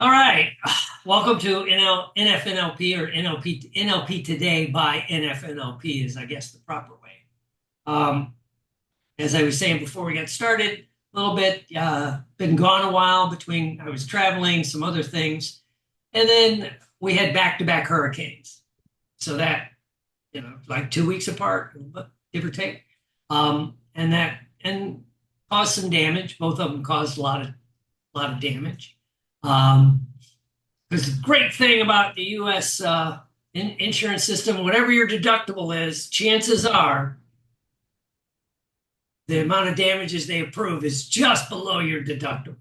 All right. Welcome to NFNLP or NLP Today by NFNLP is, I guess, the proper way. Um, as I was saying before we got started, a little bit, been gone a while between I was traveling, some other things, and then we had back-to-back hurricanes. So that, like 2 weeks apart, give or take. And caused some damage. Both of them caused a lot of damage. Um, Because the great thing about the U.S. Insurance system, whatever your deductible is, chances are the amount of damages they approve is just below your deductible.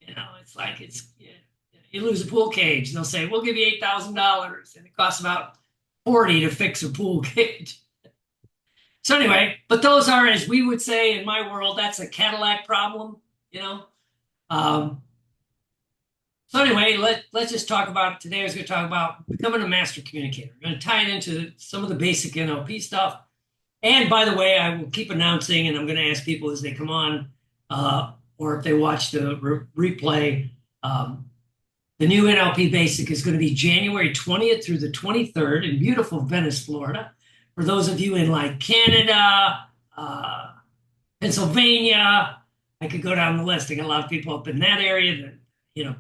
It's like you lose a pool cage, and they'll say we'll give you $8,000, and it costs about 40 to fix a pool cage. So anyway, but those are, as we would say in my world, that's a Cadillac problem. You know. Um, So anyway, let's just talk about today. I was going to talk about becoming a master communicator. I'm going to tie it into some of the basic NLP stuff. And by the way, I will keep announcing, and I'm going to ask people as they come on, or if they watch the replay. The new NLP Basic is going to be January 20th through the 23rd in beautiful Venice, Florida. For those of you in like Canada, Pennsylvania, I could go down the list. I got a lot of people up in that area,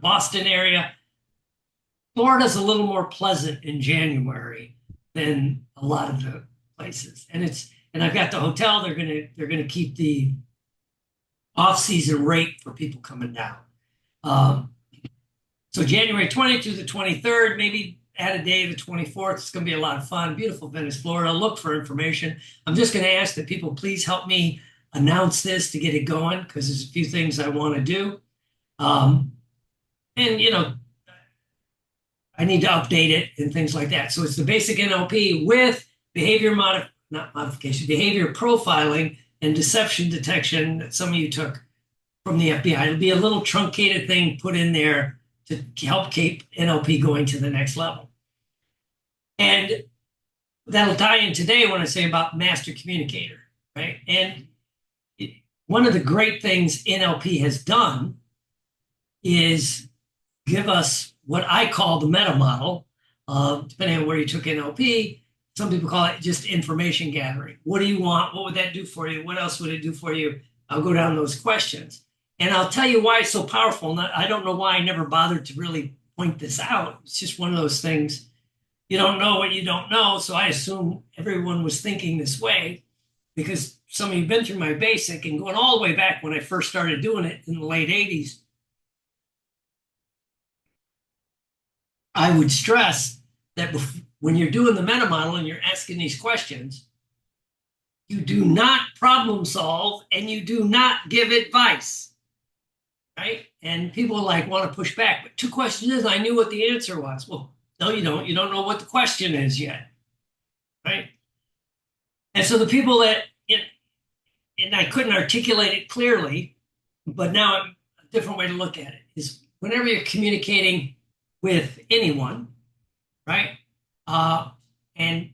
Boston area. Florida's a little more pleasant in January than a lot of the places. And I've got the hotel. They're gonna keep the off-season rate for people coming down. Um, so January 20th through the 23rd, maybe add a day, the 24th. It's going to be a lot of fun. Beautiful Venice, Florida. Look for information. I'm just going to ask that people please help me announce this to get it going because there's a few things I want to do. And I need to update it and things like that. So it's the basic NLP with not modification, behavior profiling and deception detection that some of you took from the FBI. It'll be a little truncated thing put in there to help keep NLP going to the next level. And that'll tie in today when I say about master communicator, right? And one of the great things NLP has done is give us what I call the meta model, depending on where you took NLP. Some people call it just information gathering. What do you want? What would that do for you? What else would it do for you? I'll go down those questions. And I'll tell you why it's so powerful. I don't know why I never bothered to really point this out. It's just one of those things. You don't know what you don't know. So I assume everyone was thinking this way because some of you have been through my basic and going all the way back when I first started doing it in the late 80s. I would stress that when you're doing the meta model and you're asking these questions, you do not problem solve and you do not give advice, right? And people want to push back, but two questions is I knew what the answer was. Well, no, you don't. You don't know what the question is yet, right? And so the people and I couldn't articulate it clearly, but now a different way to look at it is whenever you're communicating with anyone, right? And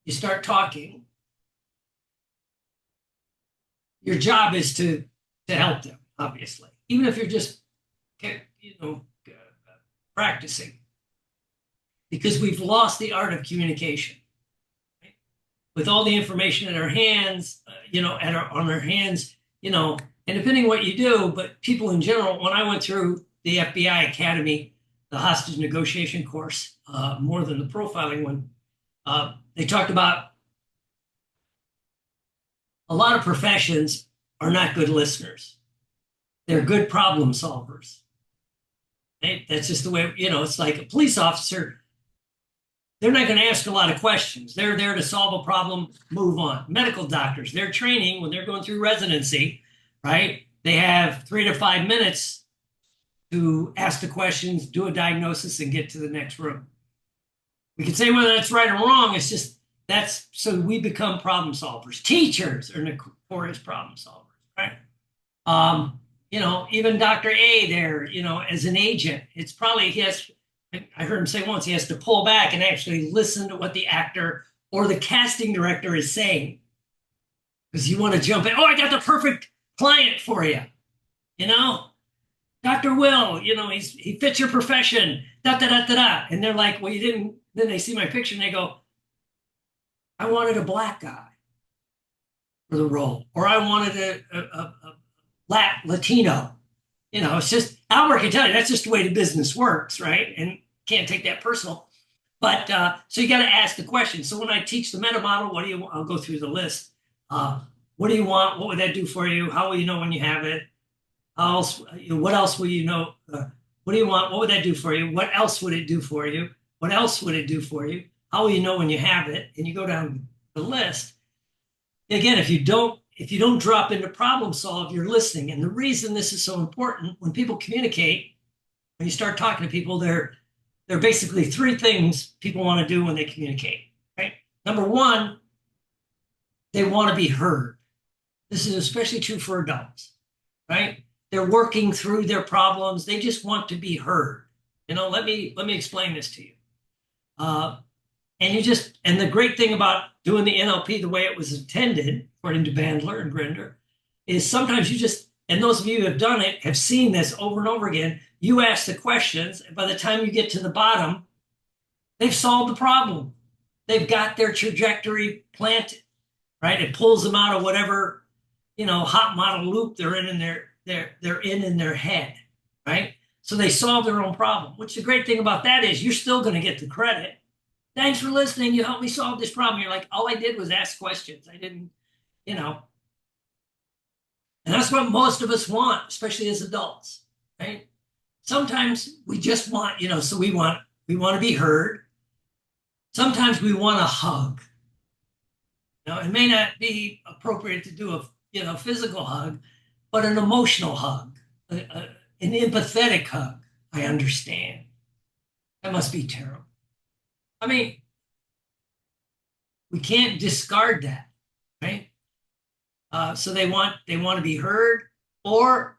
you start talking, your job is to help them, obviously, even if you're just practicing, because we've lost the art of communication. Right? With all the information in our hands, on our hands, and depending what you do, but people in general, when I went through the FBI Academy, the hostage negotiation course, more than the profiling one, they talked about a lot of professions are not good listeners. They're good problem solvers. Right? That's just the way, it's like a police officer. They're not going to ask a lot of questions. They're there to solve a problem, move on. Medical doctors, their training when they're going through residency, right? They have 3 to 5 minutes to ask the questions, do a diagnosis, and get to the next room. We can say whether that's right or wrong. It's just that's so we become problem solvers. Teachers are notorious problem solvers, right? Even Dr. A there, as an agent, it's probably I heard him say once he has to pull back and actually listen to what the actor or the casting director is saying. Because you want to jump in, oh, I got the perfect client for you, Dr. Will, he fits your profession, da da da da da. And they're like, well, you didn't. Then they see my picture and they go, I wanted a black guy for the role, or I wanted a Latino. It's just Albert can tell you that's just the way the business works, right? And can't take that personal. But so you got to ask the question. So when I teach the meta model, what do you want? I'll go through the list. What do you want? What would that do for you? How will you know when you have it? How else, what else will you know? What do you want? What would that do for you? What else would it do for you? What else would it do for you? How will you know when you have it? And you go down the list. Again, if you don't drop into problem solve, you're listening. And the reason this is so important, when people communicate, when you start talking to people, there are basically three things people want to do when they communicate. Right? Number one, they want to be heard. This is especially true for adults, right? They're working through their problems. They just want to be heard. Let me explain this to you. And the great thing about doing the NLP the way it was intended, according to Bandler and Grinder, is sometimes and those of you who have done it have seen this over and over again. You ask the questions, and by the time you get to the bottom, they've solved the problem. They've got their trajectory planted, right? It pulls them out of whatever, hot model loop they're in their head, right? So they solve their own problem, which the great thing about that is you're still going to get the credit. Thanks for listening. You helped me solve this problem. You're like, all I did was ask questions. I didn't, and that's what most of us want, especially as adults, right? Sometimes we just want, so we want to be heard. Sometimes we want a hug. It may not be appropriate to do a physical hug, but an emotional hug, an empathetic hug. I understand. That must be terrible. I mean, we can't discard that, right? So they want to be heard, or,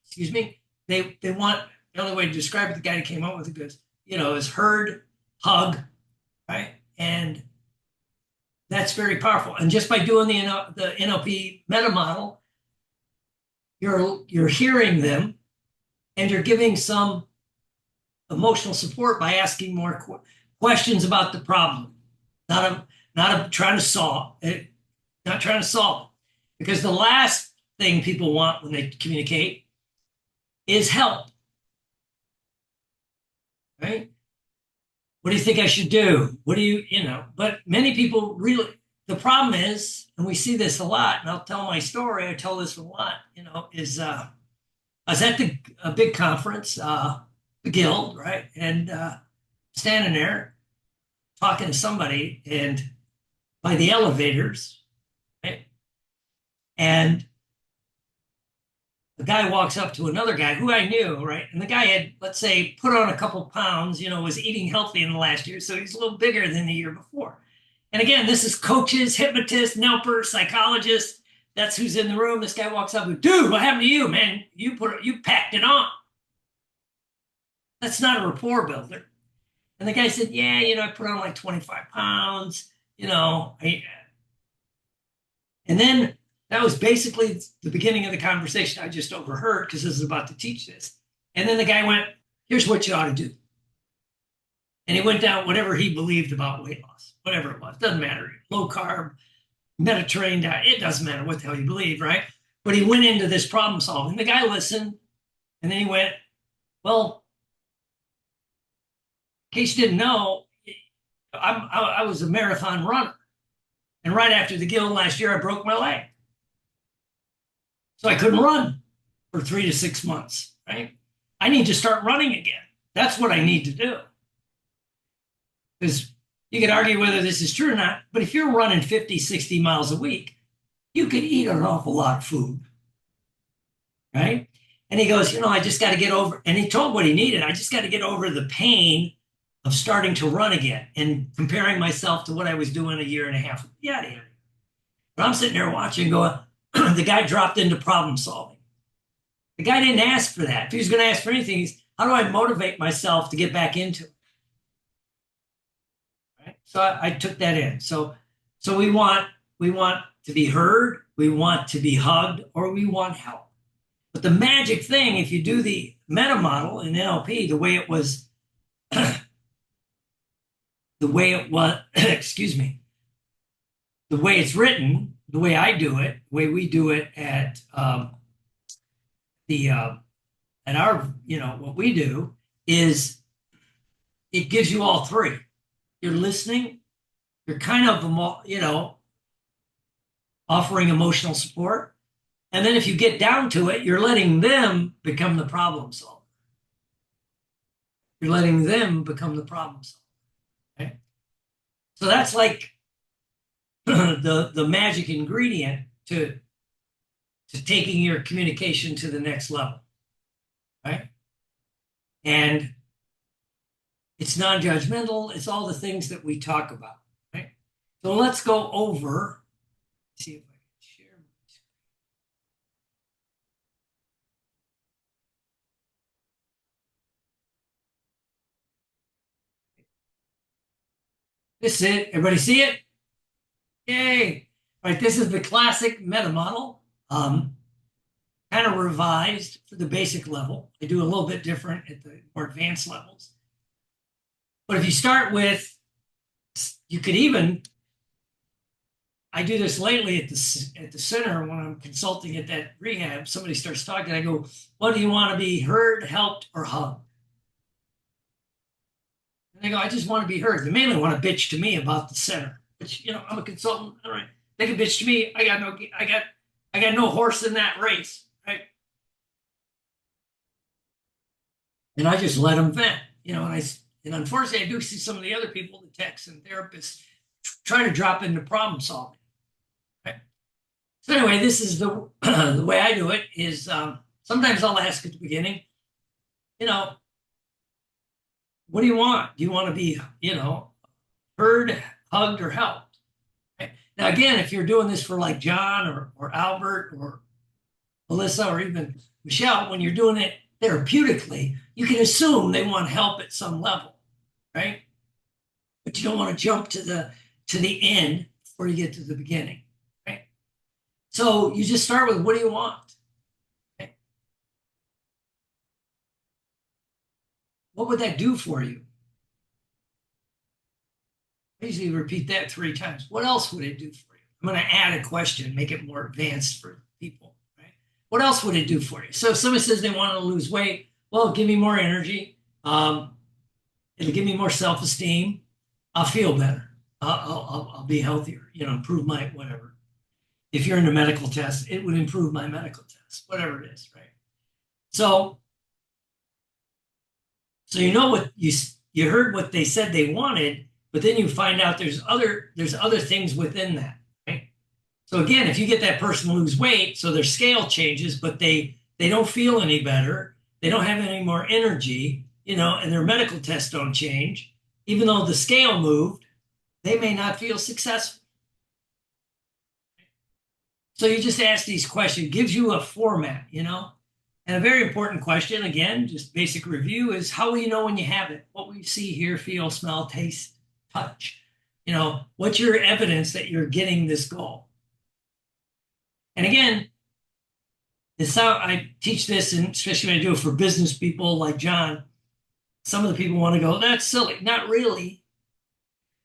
excuse me, they want, the only way to describe it, the guy that came up with it is heard, hug, right? And that's very powerful. And just by doing the NLP meta model, you're hearing them, and you're giving some emotional support by asking more questions about the problem, not trying to solve it, not trying to solve it. Because the last thing people want when they communicate is help, right? What do you think I should do? What do but many people really, the problem is, and we see this a lot, and I'll tell my story, I tell this a lot, is I was at a big conference, the Guild, right? And standing there talking to somebody, and by the elevators, right? And the guy walks up to another guy who I knew, right? And the guy had, let's say, put on a couple pounds, was eating healthy in the last year. So he's a little bigger than the year before. And again, this is coaches, hypnotists, NLPers, psychologists. That's who's in the room. This guy walks up and, dude, what happened to you, man? You packed it on. That's not a rapport builder. And the guy said, yeah, I put on like 25 pounds, and then that was basically the beginning of the conversation I just overheard because I was about to teach this. And then the guy went, here's what you ought to do. And he went down whatever he believed about weight loss, whatever it was. Doesn't matter. Low carb, Mediterranean diet. It doesn't matter what the hell you believe, right? But he went into this problem solving. The guy listened, and then he went, well, in case you didn't know, I was a marathon runner. And right after the Guild last year, I broke my leg. So I couldn't run for 3 to 6 months, right? I need to start running again. That's what I need to do. Because you could argue whether this is true or not, but if you're running 50, 60 miles a week, you could eat an awful lot of food, right? And he goes, I just got to get over, and he told what he needed. I just got to get over the pain of starting to run again and comparing myself to what I was doing a year and a half. Yeah. But I'm sitting there watching going, the guy dropped into problem solving. The guy didn't ask for that. If he was going to ask for anything, he's, how do I motivate myself to get back into it? Right? So I took that in. So we want to be heard, we want to be hugged, or we want help. But the magic thing, if you do the meta model in NLP, the way it was, excuse me, the way it's written, the way I do it, the way we do it at the at our, what we do is it gives you all three. You're listening, you're kind of, offering emotional support. And then if you get down to it, you're letting them become the problem solver. You're letting them become the problem solver. Okay? So that's like the magic ingredient to taking your communication to the next level. Right? And it's non-judgmental. It's all the things that we talk about. Right? So let's go over. See if I can share my screen. This is it. Everybody see it? Yay! All right, this is the classic meta model, kind of revised for the basic level. I do a little bit different at the more advanced levels. But if you start with, you could even, I do this lately at the center when I'm consulting at that rehab. Somebody starts talking, I go, "What do you want to be, heard, helped, or hugged?" And they go, "I just want to be heard." They mainly want to bitch to me about the center, which, I'm a consultant. All right, they can bitch to me. I got no horse in that race, right? And I just let them vent, and unfortunately, I do see some of the other people, the techs and therapists, trying to drop into problem solving. Right? So anyway, this is the the way I do it. Is sometimes I'll ask at the beginning, what do you want? Do you want to be, heard, hugged, or helped? Right? Now, again, if you're doing this for like John or Albert or Melissa or even Michelle, when you're doing it therapeutically, you can assume they want help at some level, right? But you don't want to jump to the end before you get to the beginning, right? So you just start with, what do you want? Okay. What would that do for you? I usually repeat that 3 times. What else would it do for you? I'm going to add a question, make it more advanced for people, right? What else would it do for you? So if somebody says they want to lose weight, well, give me more energy. It'll give me more self-esteem. I'll feel better. I'll be healthier, improve my whatever. If you're in a medical test, it would improve my medical test, whatever it is, right? So what you heard what they said they wanted, but then you find out there's other things within that, right? So again, if you get that person lose weight, so their scale changes, but they don't feel any better, they don't have any more energy, and their medical tests don't change, even though the scale moved, they may not feel successful. So you just ask these questions, gives you a format, And a very important question, again, just basic review, is how will you know when you have it? What will you see, hear, feel, smell, taste, touch? What's your evidence that you're getting this goal? And again, it's how I teach this, and especially when I do it for business people like John. Some of the people want to go, "That's silly." Not really.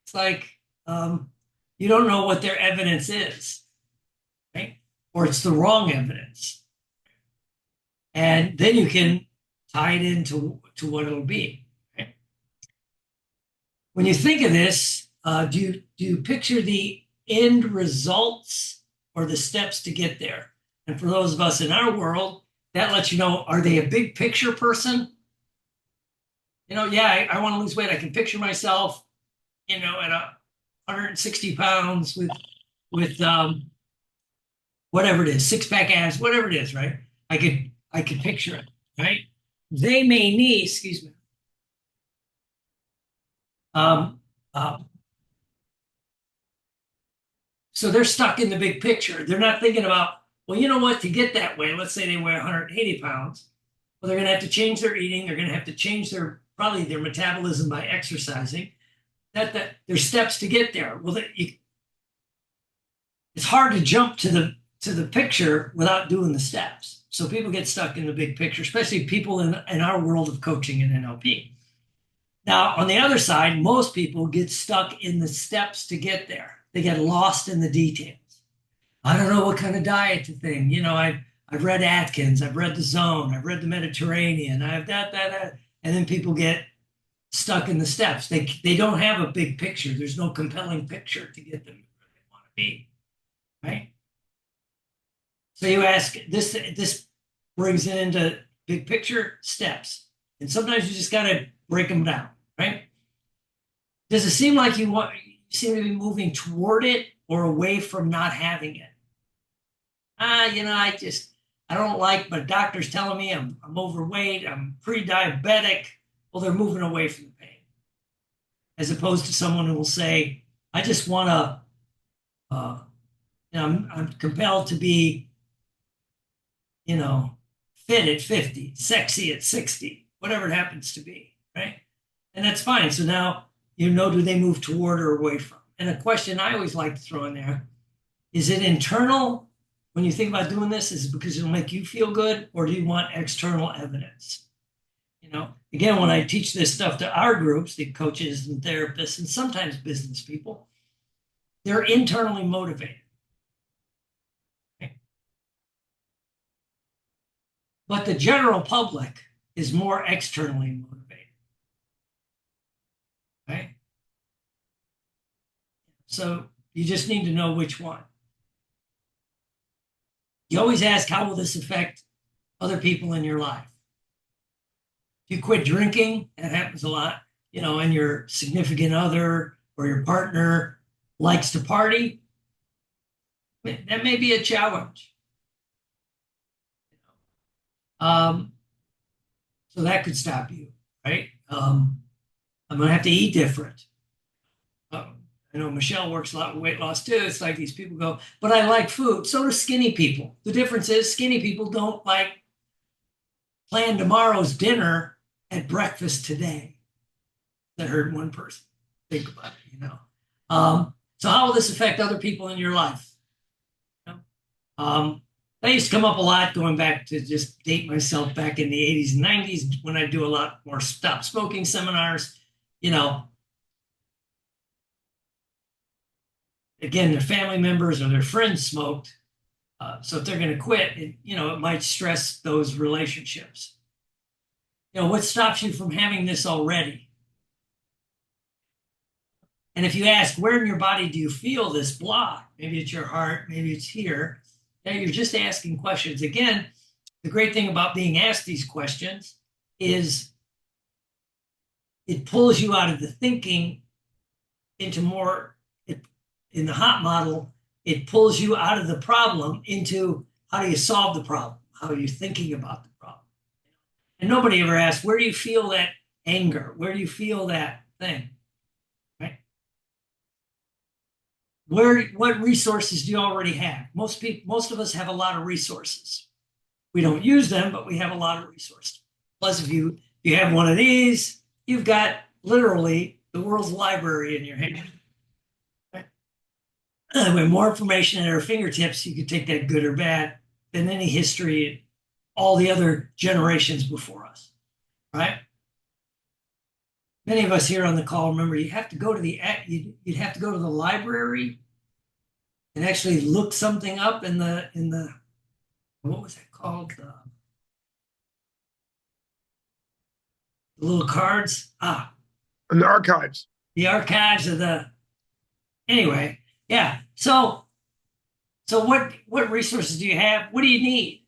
It's like you don't know what their evidence is, right? Or it's the wrong evidence. And then you can tie it into what it'll be. Right? When you think of this, do you picture the end results or the steps to get there? And for those of us in our world, that lets you know, are they a big picture person? Yeah, I want to lose weight. I can picture myself, at 160 pounds with whatever it is, 6-pack abs, whatever it is, right? I could picture it, right? They may need, excuse me. So they're stuck in the big picture. They're not thinking about, well, you know what, to get that way, let's say they weigh 180 pounds. Well, they're going to have to change their eating. They're going to have to change probably their metabolism by exercising. There's steps to get there. Well, it's hard to jump to the picture without doing the steps. So people get stuck in the big picture, especially people in our world of coaching and NLP. Now, on the other side, most people get stuck in the steps to get there. They get lost in the details. I don't know what kind of diet to thing. I've read Atkins, I've read the Zone, I've read the Mediterranean, I've that, and then people get stuck in the steps. They don't have a big picture. There's no compelling picture to get them where they want to be, right? So you ask this brings it into big picture steps, and sometimes you just got to break them down, right? Does it seem like you seem to be moving toward it or away from not having it? I don't like, but doctor's telling me I'm overweight, I'm pre-diabetic. Well, they're moving away from the pain, as opposed to someone who will say, I just want to, I'm compelled to be, fit at 50, sexy at 60, whatever it happens to be, right? And that's fine. So now, do they move toward or away from? And a question I always like to throw in there, is it internal? When you think about doing this, is it because it'll make you feel good, or do you want external evidence? Again, when I teach this stuff to our groups, the coaches and therapists, and sometimes business people, they're internally motivated. Okay? But the general public is more externally motivated. Right? So you just need to know which one. You always ask, how will this affect other people in your life? If you quit drinking, that happens a lot, and your significant other or your partner likes to party, that may be a challenge. So that could stop you, right? I'm going to have to eat different. I know Michelle works a lot with weight loss too. It's like these people go, but I like food. So do skinny people. The difference is skinny people don't plan tomorrow's dinner at breakfast today. I heard one person think about it, So how will this affect other people in your life? That used to come up a lot going back to just date myself back in the 80s and 90s when I do a lot more stop smoking seminars, Again, their family members or their friends smoked. So if they're going to quit, it might stress those relationships. What stops you from having this already? And if you ask, where in your body do you feel this block? Maybe it's your heart, maybe it's here. You're just asking questions. Again, the great thing about being asked these questions is it pulls you out of the thinking into more. In the HOT model, it pulls you out of the problem into how do you solve the problem? How are you thinking about the problem? And nobody ever asks, where do you feel that anger? Where do you feel that thing? Right? What resources do you already have? Most of us have a lot of resources. We don't use them, but we have a lot of resources. Plus, if you have one of these, you've got literally the world's library in your hand. With more information at our fingertips, you could take that good or bad than any history, all the other generations before us, right? Many of us here on the call remember you'd have to go to the library and actually look something up in the what was that called? The little cards. In the archives. The archives of anyway. Yeah. So what resources do you have? What do you need?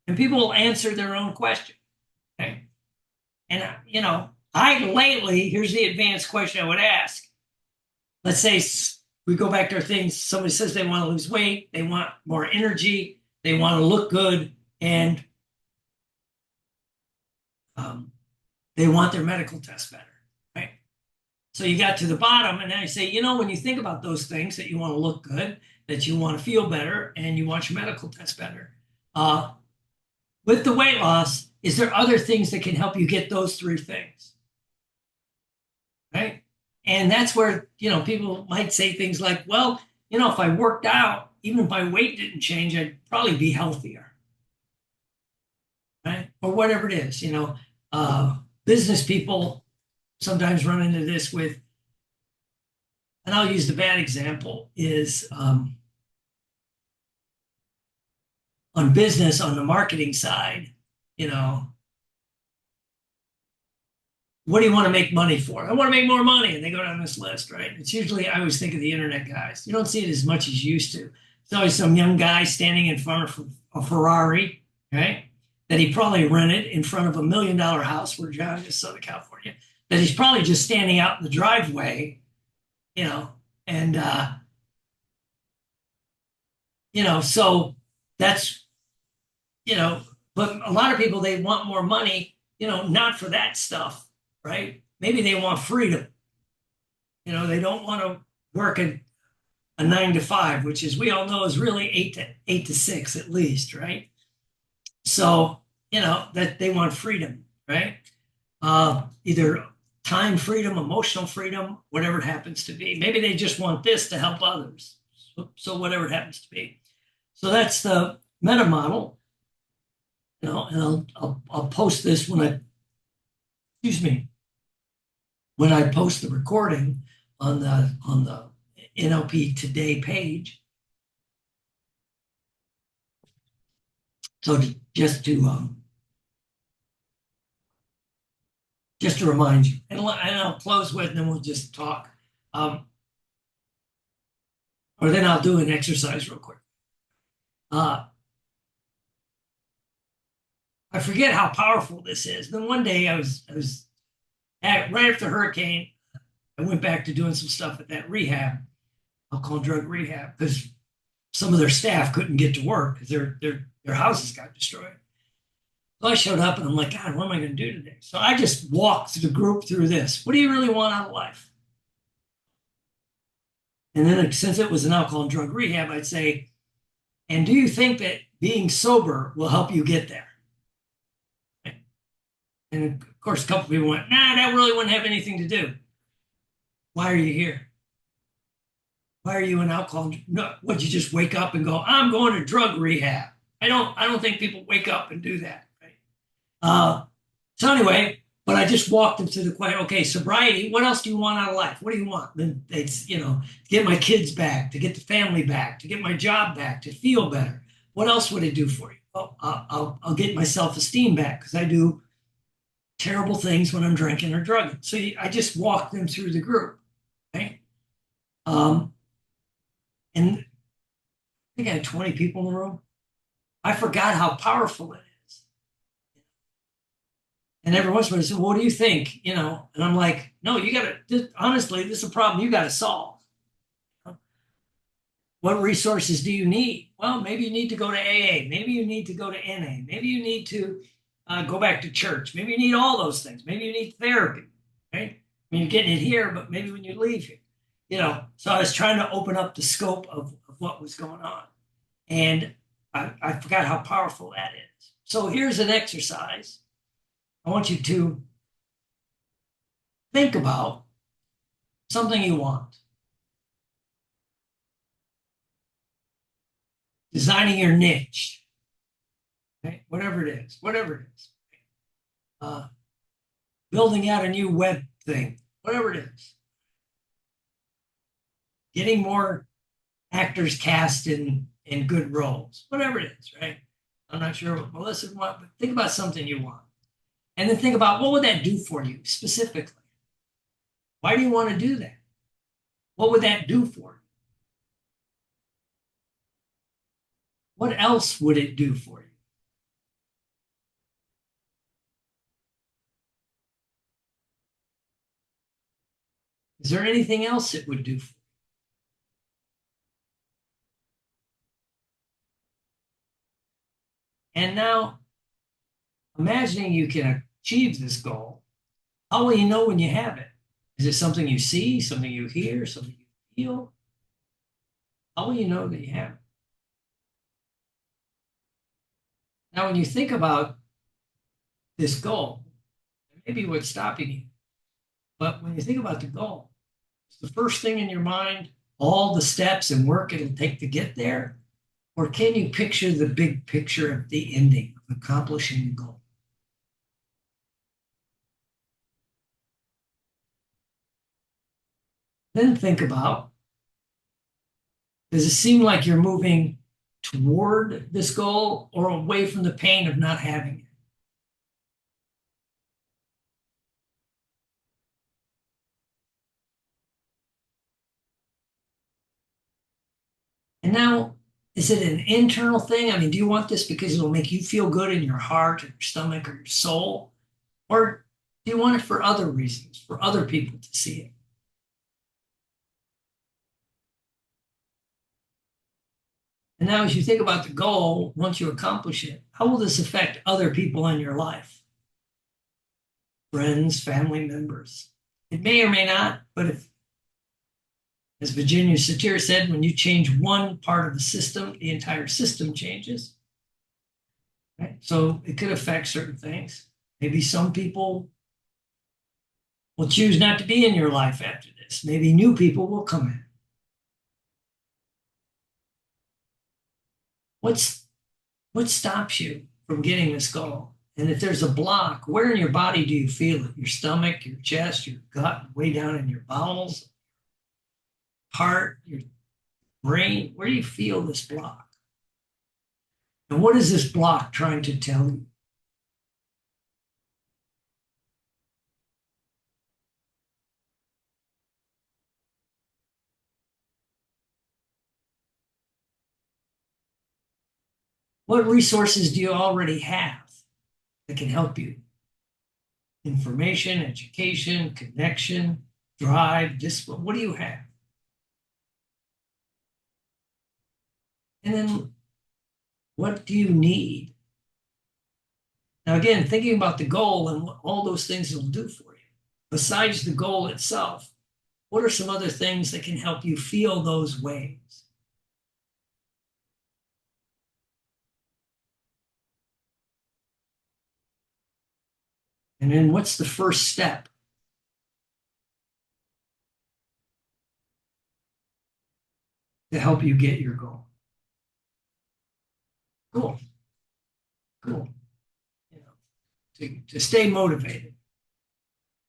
And people will answer their own question. Okay. And here's the advanced question I would ask. Let's say we go back to our things. Somebody says they want to lose weight, they want more energy, they want to look good, and they want their medical test better. So you got to the bottom, and then I say, when you think about those things, that you want to look good, that you want to feel better, and you want your medical test better. With the weight loss, is there other things that can help you get those three things? Right? And that's where, people might say things like, well, if I worked out, even if my weight didn't change, I'd probably be healthier. or whatever it is, business people sometimes run into this with, and I'll use the bad example is on business, on the marketing side, you know, what do you want to make money for? I want to make more money. And they go down this list, right? It's usually, I always think of the internet guys. You don't see it as much as you used to. It's always some young guy standing in front of a Ferrari, right? That he probably rented in front of $1 million house where John is, Southern California, that he's probably just standing out in the driveway, and, so that's, but a lot of people, they want more money, not for that stuff, right? Maybe they want freedom. They don't want to work a 9 to 5, which is, we all know, is really 8 to 6 at least, right? So, that they want freedom, right? Either time freedom, emotional freedom, whatever it happens to be. Maybe they just want this to help others. So whatever it happens to be. So that's the meta model, and I'll post this when I post the recording on the NLP Today page. So just to remind you, and I'll close with, and then we'll just talk, or then I'll do an exercise real quick. I forget how powerful this is. Then one day I was right after the hurricane, I went back to doing some stuff at that rehab, alcohol and drug rehab, because some of their staff couldn't get to work because their houses got destroyed. So I showed up and I'm like, God, what am I going to do today? So I just walked the group through this. What do you really want out of life? And then since it was an alcohol and drug rehab, I'd say, and do you think that being sober will help you get there? And of course, a couple of people went, nah, that really wouldn't have anything to do. Why are you here? Why are you in alcohol? No, would you just wake up and go, I'm going to drug rehab? I don't think people wake up and do that, right? So anyway, but I just walked them through the question. Okay, sobriety. What else do you want out of life? What do you want? Then it's to get my kids back, to get the family back, to get my job back, to feel better. What else would it do for you? Oh, I'll get my self-esteem back because I do terrible things when I'm drinking or drugging. So I just walked them through the group, right? And I think I had 20 people in the room. I forgot how powerful it is. And every once in a while, I said, well, what do you think? And I'm like, no, you got to, honestly, this is a problem you got to solve. What resources do you need? Well, maybe you need to go to AA. Maybe you need to go to NA. Maybe you need to go back to church. Maybe you need all those things. Maybe you need therapy, right? I mean, you're getting it here, but maybe when you leave here, So I was trying to open up the scope of what was going on. And I forgot how powerful that is. So here's an exercise. I want you to think about something you want. Designing your niche, okay? Whatever it is. Building out a new web thing, whatever it is. Getting more actors cast in good roles, whatever it is, right? I'm not sure what Melissa wants, but think about something you want. And then think about what would that do for you specifically? Why do you want to do that? What would that do for you? What else would it do for you? Is there anything else it would do for you? And now, imagining you can achieve this goal, how will you know when you have it? Is it something you see, something you hear, something you feel? How will you know that you have it? Now, when you think about this goal, maybe what's stopping you, but when you think about the goal, is the first thing in your mind all the steps and work it'll take to get there? Or can you picture the big picture of the ending, of accomplishing the goal? Then think about, does it seem like you're moving toward this goal or away from the pain of not having it? And now, is it an internal thing? I mean, do you want this because it'll make you feel good in your heart or your stomach or your soul? Or do you want it for other reasons, for other people to see it? And now, as you think about the goal, once you accomplish it, how will this affect other people in your life? Friends, family members. It may or may not, but if, as Virginia Satir said, when you change one part of the system, the entire system changes. Right? So it could affect certain things. Maybe some people will choose not to be in your life after this. Maybe new people will come in. What's what stops you from getting this goal? And if there's a block, where in your body do you feel it? Your stomach, your chest, your gut, way down in your bowels, heart, your brain? Where do you feel this block? And what is this block trying to tell you? What resources do you already have that can help you? Information, education, connection, drive, discipline. What do you have? And then what do you need? Now, again, thinking about the goal and what all those things will do for you. Besides the goal itself, what are some other things that can help you feel those waves? And then what's the first step to help you get your goal? Cool, cool. You know, to stay motivated,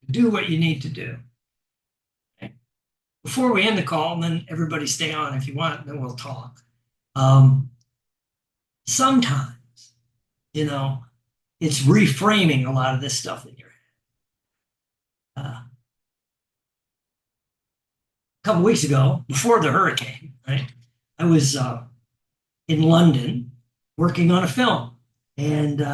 to do what you need to do. Okay? Before we end the call, and then everybody stay on if you want, then we'll talk. Um, Sometimes, you know, it's reframing a lot of this stuff in your head. A couple weeks ago, before the hurricane, right, I was in London working on a film, and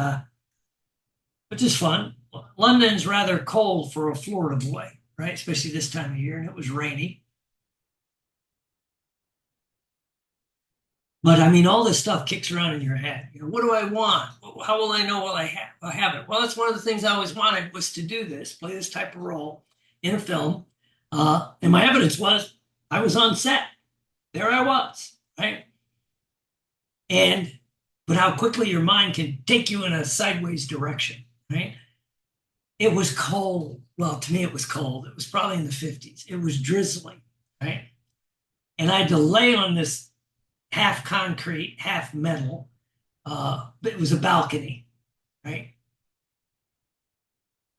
which is fun. London's rather cold for a Florida boy, right? Especially this time of year, and it was rainy. But I mean, all this stuff kicks around in your head. You know, what do I want? How will I know what I have it? Well, that's one of the things I always wanted was to do this, play this type of role in a film. And my evidence was I was on set. There I was, right? And but how quickly your mind can take you in a sideways direction, right? It was cold. Well, to me, it was cold. It was probably in the 50s. It was drizzling, right? And I had to lay on this half concrete, half metal. But it was a balcony, right?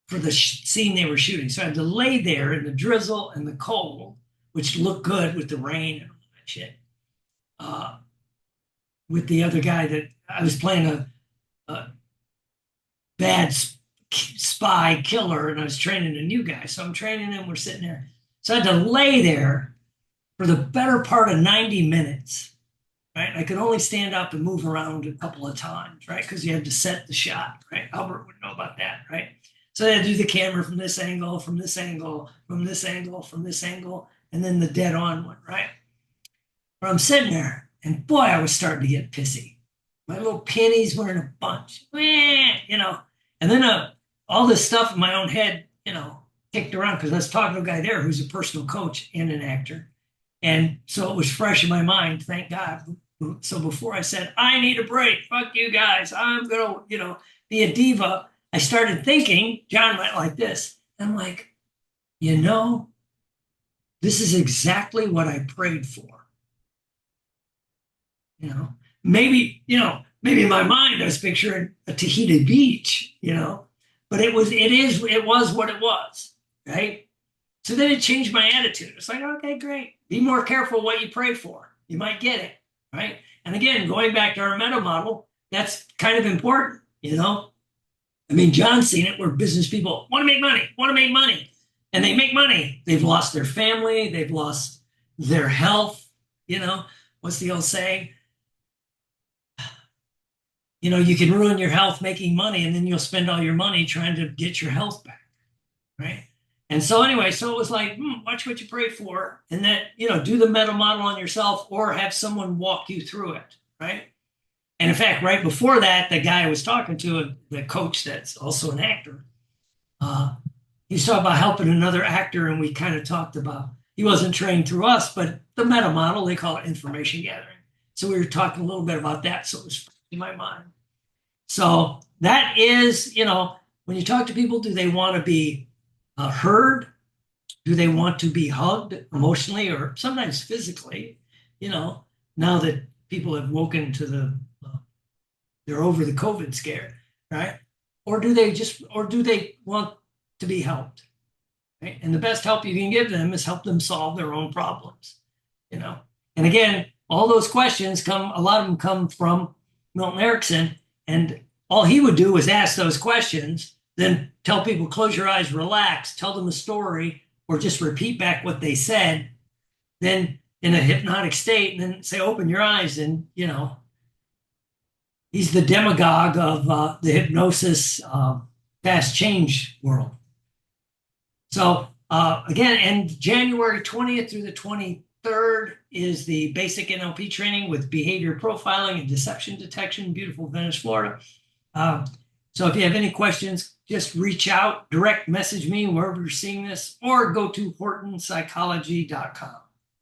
For the scene they were shooting. So I had to lay there in the drizzle and the cold, which looked good with the rain and all that shit. Uh, with the other guy that I was playing a bad spy killer and I was training a new guy. So I'm training him, we're sitting there. So I had to lay there for the better part of 90 minutes, right? I could only stand up and move around a couple of times, right? Because you had to set the shot, right? Albert would know about that, right? So I had to do the camera from this angle, from this angle, from this angle, from this angle, and then the dead on one, right? Where I'm sitting there, and boy, I was starting to get pissy. My little panties were in a bunch, you know. And then all this stuff in my own head, you know, kicked around because I was talking to a guy there who's a personal coach and an actor. And so it was fresh in my mind, thank God. So before I said, I need a break, fuck you guys, I'm going to, you know, be a diva, I started thinking, John went like this. And I'm like, you know, this is exactly what I prayed for. You know, maybe in my mind I was picturing a Tahiti beach, you know, but it was what it was, right? So then it changed my attitude. It's like, okay, great. Be more careful what you pray for. You might get it, right? And again, going back to our meta model, that's kind of important, you know? I mean, John's seen it where business people want to make money, and they make money. They've lost their family, they've lost their health. You know, what's the old saying? You know, you can ruin your health making money, and then you'll spend all your money trying to get your health back, right? And so anyway, so it was like, watch what you pray for, and that, you know, do the meta model on yourself or have someone walk you through it, right? And in fact, right before that, the guy I was talking to, the coach that's also an actor, he was talking about helping another actor, and we kind of talked about, he wasn't trained through us, but the meta model, they call it information gathering. So we were talking a little bit about that, so it was in my mind. So that is, you know, when you talk to people, do they want to be heard? Do they want to be hugged emotionally or sometimes physically? You know, now that people have woken to they're over the COVID scare, right? Or do they want to be helped? Right? And the best help you can give them is help them solve their own problems, you know? And again, all those questions a lot of them come from Milton Erickson, and all he would do was ask those questions, then tell people, close your eyes, relax, tell them a story, or just repeat back what they said, then in a hypnotic state, and then say, open your eyes. And, you know, he's the demagogue of the hypnosis fast change world. So again, and January 20th through the 23rd is the basic NLP training with behavior profiling and deception detection, beautiful Venice, Florida. So if you have any questions, just reach out, direct message me wherever you're seeing this, or go to hortonpsychology.com.